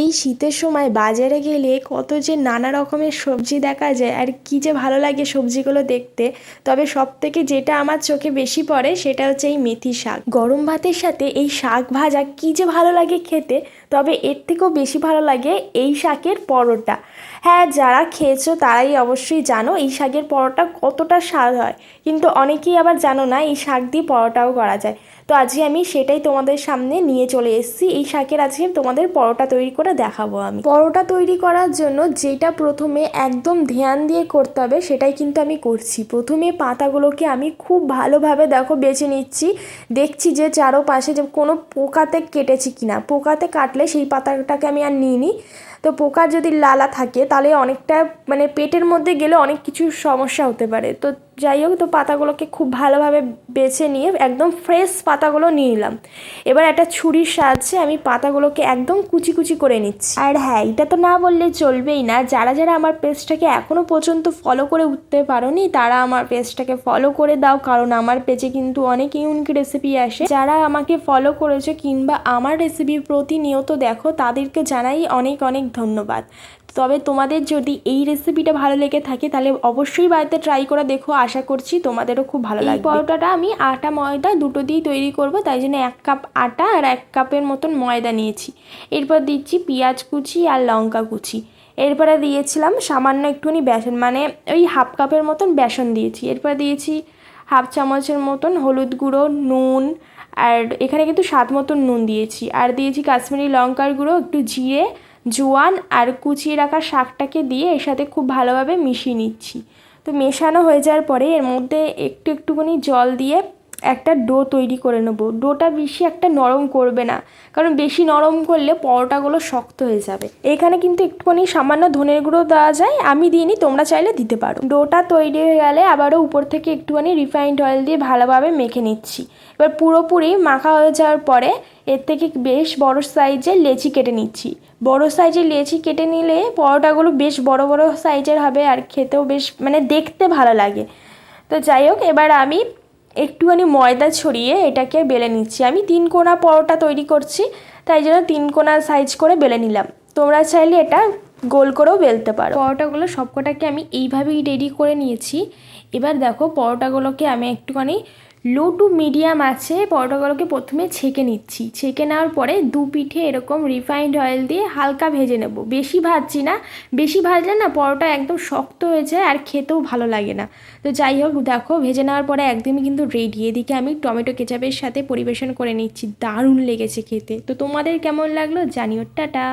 এই শীতের সময় বাজারে গেলে কত যে নানা রকমের সবজি দেখা যায় আর কি যে ভালো লাগে সবজিগুলো দেখতে। তবে সবথেকে যেটা আমার চোখে বেশি পড়ে সেটা হচ্ছে এই মেথি শাক। গরম ভাতের সাথে এই শাক ভাজা কি যে ভালো লাগে খেতে। তবে এর থেকেও বেশি ভালো লাগে এই শাকের পরোটা। হ্যাঁ, যারা খেয়েছো তারাই অবশ্যই জানো এই শাকের পরোটা কতটা স্বাদ হয়, কিন্তু অনেকেই আবার জানো না এই শাক দিয়ে পরোটাও করা যায়। তো আজকে আমি সেটাই তোমাদের সামনে নিয়ে চলে এসেছি। এই শাকের আজকে তোমাদের পরোটা তৈরি করে দেখাবো। আমি পরোটা তৈরি করার জন্য যেটা প্রথমে একদম ধ্যান দিয়ে করতে হবে সেটাই কিন্তু আমি করছি। প্রথমে পাতাগুলোকে আমি খুব ভালোভাবে দেখো বেছে নিচ্ছি, দেখছি যে চারোপাশে যে কোনো পোকাতে কেটেছি কিনা। পোকাতে কাটলে সেই পাতাটাকে আমি আর নিইনি। তো পোকা যদি লালা থাকে তাহলে অনেকটা মানে পেটের মধ্যে গেলে অনেক কিছু সমস্যা হতে পারে। তো যাই হোক, তো পাতাগুলোকে খুব ভালোভাবে বেছে নিয়ে একদম ফ্রেশ পাতাগুলো নিয়ে নিলাম। এবার একটা ছুরির সাহায্যে আমি পাতাগুলোকে একদম কুচি কুচি করে নিচ্ছি। আর হ্যাঁ, এটা তো না বললে চলবেই না, যারা যারা আমার পেজটাকে এখনও পর্যন্ত ফলো করে উঠতে পারোনি তারা আমার পেজটাকে ফলো করে দাও, কারণ আমার পেজে কিন্তু অনেক ইউনিক রেসিপি আসে। যারা আমাকে ফলো করেছে কিংবা আমার রেসিপি প্রতিনিয়ত দেখো তাদেরকে জানাই অনেক অনেক ধন্যবাদ। তবে তোমাদের যদি এই রেসিপিটা ভালো লেগে থাকে তাহলে অবশ্যই বাড়িতে ট্রাই করে দেখো, আশা করছি তোমাদেরও খুব ভালো লাগবে। পরোটাটা আমি আটা ময়দা দুটো দিয়েই তৈরি করব, তাই জন্য 1 কাপ আটা আর 1 কাপের মতন ময়দা নিয়েছি। এরপর দিচ্ছি পেঁয়াজ কুচি আর লঙ্কা কুচি। এরপরে দিয়েছিলাম সামান্য একটুখানি বেসন, মানে ওই 1/2 কাপের মতন বেসন দিয়েছি। এরপর দিয়েছি 1/2 চামচের মতন হলুদ গুঁড়ো, নুন, আর এখানে কিন্তু স্বাদ মতন নুন দিয়েছি। আর দিয়েছি কাশ্মীরি লঙ্কার গুঁড়ো, একটু জিরে, জোয়ান আর কুচিয়ে রাখা শাকটাকে দিয়ে এর সাথে খুব ভালোভাবে মিশিয়ে নিচ্ছি। তো মেশানো হয়ে যাওয়ার পরে এর মধ্যে একটুখানি জল দিয়ে একটা ডো তৈরি করে নেবো। ডোটা বেশি একটা নরম করবে না, কারণ বেশি নরম করলে পরোটাগুলো শক্ত হয়ে যাবে। এখানে কিন্তু একটুখানি সামান্য ধনের গুঁড়ো দেওয়া যায়, আমি দিইনি, তোমরা চাইলে দিতে পারো। ডোটা তৈরি হয়ে গেলে আবারও উপর থেকে একটুখানি রিফাইন্ড অয়েল দিয়ে ভালোভাবে মেখে নিচ্ছি। এবার পুরোপুরি মাখা হয়ে যাওয়ার পরে এর থেকে বেশ বড় সাইজের লেচি কেটে নিচ্ছি। বড় সাইজের লেচি কেটে নিলে পরোটাগুলো বেশ বড় বড় সাইজের হবে আর খেতেও বেশ মানে দেখতে ভালো লাগে। তো যাই হোক, এবার আমি একটুখানি ময়দা ছড়িয়ে এটাকে বেলে নিচ্ছি। আমি 3 কোণা পরোটা তৈরি করছি, তাই জন্য 3 কোণা সাইজ করে বেলে নিলাম। তোমরা চাইলে এটা গোল করেও বেলতে পারো। পরোটাগুলো সবকটাকে আমি এইভাবেই রেডি করে নিয়েছি। এবার দেখো পরোটাগুলোকে আমি একটুখানি লো টু মিডিয়াম আছে পরোটাগুলোকে প্রথমে ছেঁকে নিচ্ছি। ছেঁকে নেওয়ার পরে দু পিঠে এরকম রিফাইন্ড অয়েল দিয়ে হালকা ভেজে নেব, বেশি ভাজছি না। বেশি ভাজলে না পরোটা একদম শক্ত হয়ে যায় আর খেতেও ভালো লাগে না। তো যাই হোক, দেখো ভেজে নেওয়ার পরে একদমই কিন্তু রেডি। এদিকে আমি টমেটো কেচাপের সাথে পরিবেশন করে নিচ্ছি, দারুণ লেগেছে খেতে। তো তোমাদের কেমন লাগলো জানিও। টাটা।